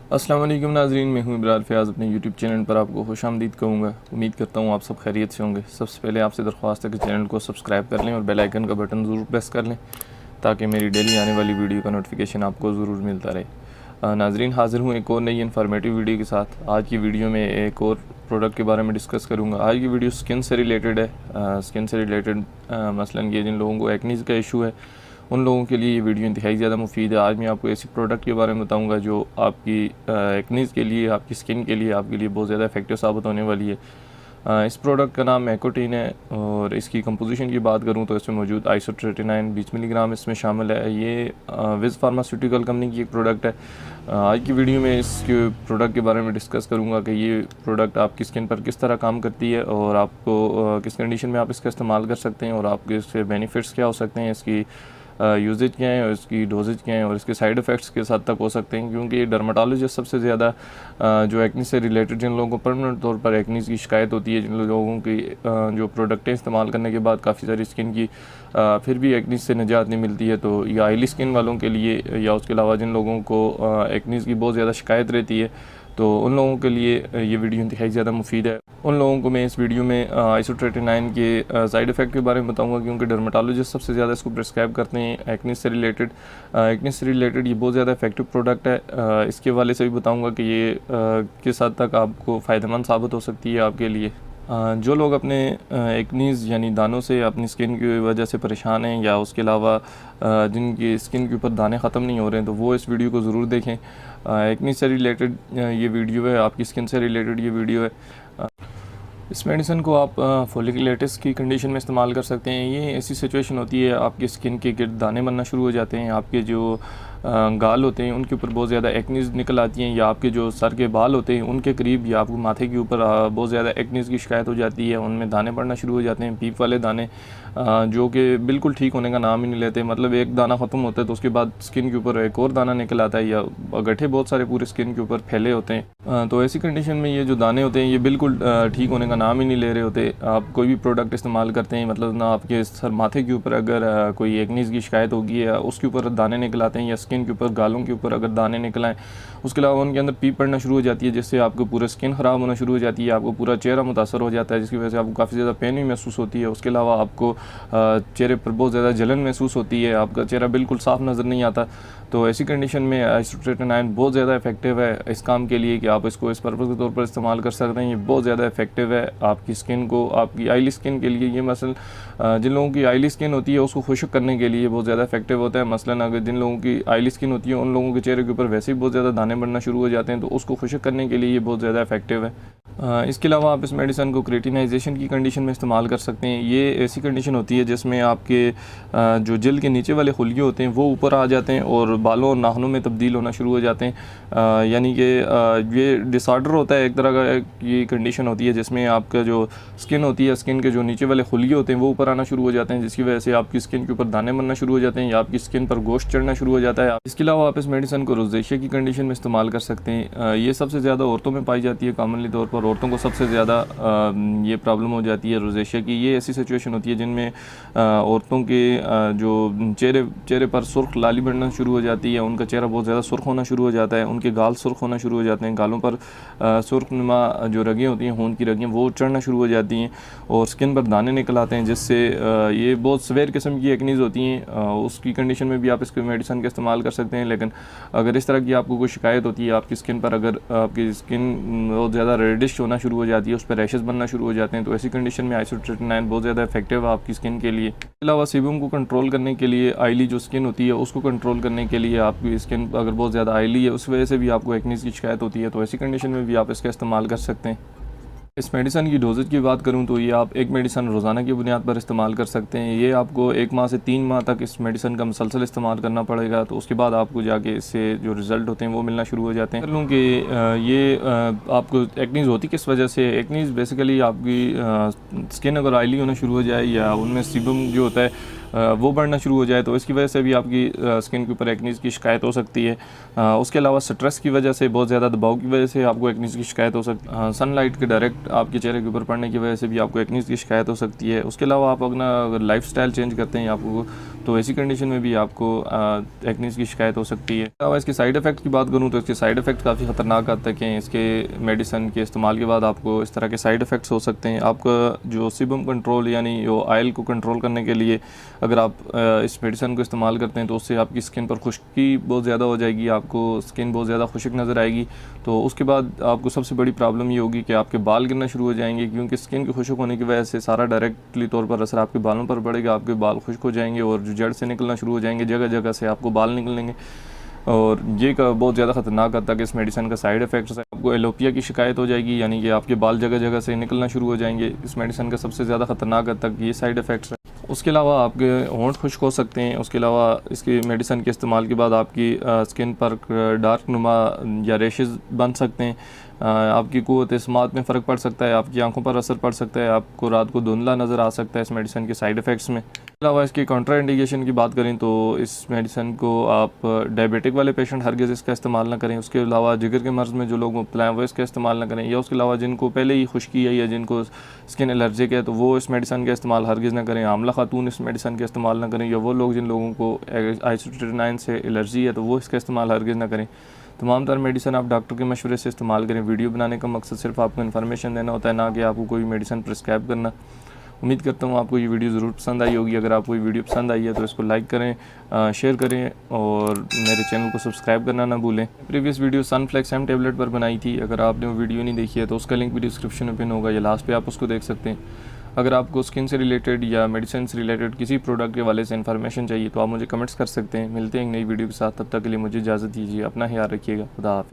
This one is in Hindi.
अस्सलाम वालेकुम नाज़रीन, मैं हूं इब्रार फ़याज़। अपने यूट्यूब चैनल पर आपको खुशामदीद कहूँगा। उम्मीद करता हूं आप सब खैरियत से होंगे। सबसे पहले आपसे दरख्वास्त है कि चैनल को सब्सक्राइब कर लें और बेल आइकन का बटन ज़रूर प्रेस कर लें ताकि मेरी डेली आने वाली वीडियो का नोटिफिकेशन आपको ज़रूर मिलता रहे। नाज़रीन, हाज़िर हूँ एक और नई इन्फॉर्मेटिव वीडियो के साथ। आज की वीडियो में एक और प्रोडक्ट के बारे में डिस्कस करूँगा। आज की वीडियो स्किन से रिलेटेड है। स्किन से रिलेटेड मसलन ये जिन लोगों को एक्नीज़ का इशू है उन लोगों के लिए ये वीडियो इंतहाई ज़्यादा मुफीद है। आज मैं आपको ऐसी प्रोडक्ट के बारे में बताऊंगा जो आपकी एक्नीज़ के लिए, आपकी स्किन के लिए, आपके लिए बहुत ज़्यादा इफेक्टिव साबित होने वाली है। इस प्रोडक्ट का नाम मैकोटीन है और इसकी कंपोजिशन की बात करूं तो इसमें मौजूद आइसोट्रेटिनाइन 20 मिलीग्राम इसमें शामिल है। ये विज़ फार्मास्यूटिकल कंपनी की एक प्रोडक्ट है। आज की वीडियो में इसके प्रोडक्ट के बारे में डिस्कस करूंगा कि ये प्रोडक्ट आपकी स्किन पर किस तरह काम करती है और आपको किस कंडीशन में आप इसका इस्तेमाल कर सकते हैं और आपके इसके बेनिफिट्स क्या हो सकते हैं, इसकी यूजेज क्या है और इसकी डोजेज क्या है और इसके साइड इफ़ेक्ट्स किस हद तक हो सकते हैं। क्योंकि डर्माटोलॉजिस्ट सबसे ज़्यादा जो एक्नी से रिलेटेड जिन लोगों को परमानेंट तौर पर एक्नी की शिकायत होती है, जिन लोगों की जो प्रोडक्टें इस्तेमाल करने के बाद काफ़ी सारी स्किन की फिर भी एक्नी से निजात नहीं मिलती है, तो ये ऑयली स्किन वालों के लिए या उसके अलावा जिन लोगों को एक्नी की बहुत ज़्यादा शिकायत रहती है, तो उन लोगों के लिए ये वीडियो इंतहाई ज़्यादा मुफीद है। उन लोगों को मैं इस वीडियो में आइसोट्रेटिनाइन के साइड इफ़ेक्ट के बारे में बताऊंगा क्योंकि डर्माटोलॉजिस्ट सबसे ज़्यादा इसको प्रिस्क्राइब करते हैं एक्नी से रिलेटेड। एक्नी से रिलेटेड ये बहुत ज़्यादा इफेक्टिव प्रोडक्ट है। इसके वाले से भी बताऊंगा कि ये किस हद तक आपको फ़ायदेमंद साबित हो सकती है आपके लिए। जो लोग अपने एक्नीज़ यानी दानों से अपनी स्किन की वजह से परेशान हैं या उसके अलावा जिनकी स्किन के ऊपर दाने ख़त्म नहीं हो रहे हैं, तो वो इस वीडियो को ज़रूर देखें। एक्नी से रिलेटेड ये वीडियो है, आपकी स्किन से रिलेटेड ये वीडियो है। इस मेडिसिन को आप फोलिकुलाइटिस की कंडीशन में इस्तेमाल कर सकते हैं। ये ऐसी सिचुएशन होती है आपकी स्किन के गिर्द दाने बनना शुरू हो जाते हैं, आपके जो गाल होते हैं उनके ऊपर बहुत ज़्यादा एक्नीज़ निकल आती हैं, या आपके जो सर के बाल होते हैं उनके करीब या आपको माथे के ऊपर बहुत ज़्यादा एक्नीज़ की शिकायत हो जाती है, उनमें दाने पड़ना शुरू हो जाते हैं, पीप वाले दाने जो कि बिल्कुल ठीक होने का नाम ही नहीं लेते। मतलब एक दाना ख़त्म होता है तो उसके बाद स्किन के ऊपर एक और दाना निकल आता है, या गड्ढे बहुत सारे पूरे स्किन के ऊपर फैले होते हैं। तो ऐसी कंडीशन में ये जो दाने होते हैं ये बिल्कुल ठीक होने का नाम ही नहीं ले रहे होते। आप कोई भी प्रोडक्ट इस्तेमाल करते हैं, मतलब ना आपके सर माथे के ऊपर अगर कोई एक्नीज़ की शिकायत होगी या उसके ऊपर दाने निकल आते हैं, या स्किन के ऊपर, गालों के ऊपर अगर दाने निकल आएँ, उसके अलावा उनके अंदर पीप पड़ना शुरू हो जाती है जिससे आपको पूरा स्किन ख़राब होना शुरू हो जाती है, आपको पूरा चेहरा मुतासर हो जाता है जिसकी वजह से आपको काफ़ी ज़्यादा पेन भी महसूस होती है। उसके अलावा आपको चेहरे पर बहुत ज़्यादा जलन महसूस होती है, आपका चेहरा बिल्कुल साफ़ नज़र नहीं आता। तो ऐसी कंडीशन में आइसोट्रेटिनाइन बहुत ज़्यादा इफेक्टिव है इस काम के लिए कि आप इसको इस पर्पज़ के तौर पर इस्तेमाल कर सकते हैं। ये बहुत ज़्यादा इफेक्टिव है आपकी स्किन को, आपकी ऑयली स्किन के लिए। ये मसलन जिन लोगों की ऑयली स्किन होती है उसको खुश्क करने के लिए बहुत ज़्यादा इफेक्टिव होता है। मसलन अगर जिन लोगों की ऑयली स्किन होती है उन लोगों के चेहरे के ऊपर वैसे ही बहुत ज़्यादा दाने बढ़ना शुरू हो जाते हैं, तो उसको खुश्क करने के लिए ये बहुत ज़्यादा इफेक्टिव है। इसके अलावा आप इस मेडिसिन को क्रेटिनाइजेशन की कंडीशन में इस्तेमाल कर सकते हैं। ये ऐसी कंडीशन होती है जिसमें आपके जो जल्द के नीचे वाले खुलिये होते हैं वो ऊपर आ जाते हैं और बालों और नाखूनों में तब्दील होना शुरू हो जाते हैं। यानी कि ये डिसऑर्डर होता है एक तरह का, ये कंडीशन होती है जिसमें आपका जो स्किन होती है, स्किन के जो नीचे वाले खुलिये होते हैं वो ऊपर आना शुरू हो जाते हैं, जिसकी वजह से आपकी स्किन के ऊपर दाने बनना शुरू हो जाते हैं या आपकी स्किन पर गोश्त चढ़ना शुरू हो जाता है। इसके अलावा आप इस मेडिसिन को रोज़ेशिया की कंडीशन में इस्तेमाल कर सकते हैं। ये सबसे ज़्यादा औरतों में पाई जाती है। कॉमनली तौर पर औरतों को सबसे ज़्यादा ये प्रॉब्लम हो जाती है रोज़ेशिया की। ये ऐसी सिचुएशन होती है जिनमें औरतों के जो चेहरे पर सुर्ख लाली बढ़ना शुरू हो जाती है, उनका चेहरा बहुत ज़्यादा सुर्ख होना शुरू हो जाता है, उनके गाल सुर्ख होना शुरू हो जाते हैं, गालों पर सुर्ख नुमा जो रगें होती हैं, खून की रगें, वो चढ़ना शुरू हो जाती हैं और स्किन पर दाने निकल आते हैं, जिससे ये बहुत सवेर किस्म की एक्नीज़ होती हैं। उसकी कंडीशन में भी आप इसके मेडिसिन का इस्तेमाल कर सकते हैं। लेकिन अगर इस तरह की आपको कोई शिकायत होती है आपकी स्किन पर, अगर आपकी स्किन बहुत ज़्यादा रेडिश होना शुरू हो जाती है, उस पर रैशेस बनना शुरू हो जाते हैं, तो ऐसी कंडीशन में आइसोट्रेटिनाइन बहुत ज़्यादा इफेक्टिव है आपकी स्किन के लिए। इसके अलावा सीबम को कंट्रोल करने के लिए, ऑयली जो स्किन होती है उसको कंट्रोल करने के लिए, आपकी स्किन अगर बहुत ज़्यादा ऑयली है उस वजह से भी आपको एक्नीज़ की शिकायत होती है, तो ऐसी कंडीशन में भी आप इसका इस्तेमाल कर सकते हैं। इस मेडिसिन की डोजेज की बात करूं तो ये आप एक मेडिसिन रोज़ाना की बुनियाद पर इस्तेमाल कर सकते हैं। ये आपको 1 माह से 3 माह तक इस मेडिसिन का मुसलसल इस्तेमाल करना पड़ेगा, तो उसके बाद आपको जाके इससे जो रिज़ल्ट होते हैं वो मिलना शुरू हो जाते हैं। लूँ कि ये आपको एक्नीज़ होती किस वजह से। एक्नीज़ बेसिकली आपकी स्किन अगर ऑयली होना शुरू हो जाए या उनमें सीबम जो होता है वो बढ़ना शुरू हो जाए तो इसकी वजह से भी आपकी स्किन के ऊपर एक्नीज़ की शिकायत हो सकती है। उसके अलावा स्ट्रेस की वजह से, बहुत ज़्यादा दबाव की वजह से आपको एक्नीज़ की शिकायत हो सकती है। सनलाइट के डायरेक्ट आपके चेहरे के ऊपर पड़ने की वजह से भी आपको एक्नीज़ की शिकायत हो सकती है। उसके अलावा आप अपना अगर लाइफ स्टाइल चेंज करते हैं आपको, तो ऐसी कंडीशन में भी आपको एक्नीज़ की शिकायत हो सकती है। अलावा इसके साइड इफ़ेक्ट की बात करूँ तो इसके साइड इफ़ेक्ट काफ़ी ख़तरनाक आते हैं। इसके मेडिसिन के इस्तेमाल के बाद आपको इस तरह के साइड इफ़ेक्ट्स हो सकते हैं। आपका जो सीबम कंट्रोल यानी जो ऑयल को कंट्रोल करने के लिए अगर आप इस मेडिसिन को इस्तेमाल करते हैं तो उससे आपकी स्किन पर खुश्की बहुत ज़्यादा हो जाएगी, आपको स्किन बहुत ज़्यादा खुश्क नज़र आएगी। तो उसके बाद आपको सबसे बड़ी प्रॉब्लम ये होगी कि आपके बाल गिरना शुरू हो जाएंगे, क्योंकि स्किन के खुश्क होने की वजह से सारा डायरेक्टली तौर पर असर आपके बालों पर पड़ेगा। आपके बाल खुश्क हो जाएंगे और जो जड़ से निकलना शुरू हो जाएंगे, जगह जगह से आपको बाल निकलेंगे। और ये का बहुत ज़्यादा ख़तरनाक आता है कि इस मेडिसिन का साइड इफ़ेक्ट्स है। आपको एलोपिया की शिकायत हो जाएगी, यानी कि आपके बाल जगह जगह से निकलना शुरू हो जाएंगे। इस मेडिसिन का सबसे ज़्यादा ख़तरनाक आता है ये साइड इफ़ेक्ट्स है। उसके अलावा आपके होंठ खुश्क हो सकते हैं। उसके अलावा इसकी मेडिसिन के इस्तेमाल के बाद आपकी स्किन पर डार्क नुमा या रेशेस बन सकते हैं। आपकी क़ुव्वत इस्मात में फ़र्क पड़ सकता है, आपकी आंखों पर असर पड़ सकता है, आपको रात को धुंधला नज़र आ सकता है इस मेडिसिन के साइड इफ़ेक्ट्स में। इसके अलावा इसकी काउंटर इंडिकेशन की बात करें तो इस मेडिसिन को आप डायबिटिक वाले पेशेंट हरगिज़ इसका इस्तेमाल ना करें। उसके अलावा जिगर के मर्ज़ में जो लोग मुब्तला हैं वो इसका इस्तेमाल ना करें, या उसके अलावा जिनको पहले ही खुश्की है या जिनको स्किन एलर्जिक है तो वो इस मेडिसिन का इस्तेमाल हरगिज़ ना करें। आमला खातून इस मेडिसिन का इस्तेमाल ना करें, या वो लोग जिन लोगों को आइसोट्रिनाइन से एलर्जी है तो वो इसका इस्तेमाल हरगिज़ ना करें। तमाम तरह मेडिसिन आप डॉक्टर के मशवरे से इस्तेमाल करें। वीडियो बनाने का मकसद सिर्फ आपको इन्फॉर्मेशन देना होता है, ना कि आपको कोई मेडिसिन प्रिस्क्राइब करना। उम्मीद करता हूँ आपको ये वीडियो ज़रूर पसंद आई होगी। अगर आपको ये वीडियो पसंद आई है तो इसको लाइक करें, शेयर करें और मेरे चैनल को सब्सक्राइब करना ना भूलें। प्रीवियस वीडियो सनफ्लेक्स एम टैबलेट पर बनाई थी, अगर आपने वो वीडियो नहीं देखी है तो उसका लिंक भी डिस्क्रिप्शन में पिन होगा या लास्ट पे आप उसको देख सकते हैं। अगर आपको स्किन से रिलेटेड या मेडिसिन से रिलेटेड किसी प्रोडक्ट के वाले से इन्फॉर्मेशन चाहिए तो आप मुझे कमेंट्स कर सकते हैं। मिलते हैं एक नई वीडियो के साथ, तब तक के लिए मुझे इजाज़त दीजिए। अपना ख्याल रखिएगा। खुदा हाफ़िज़।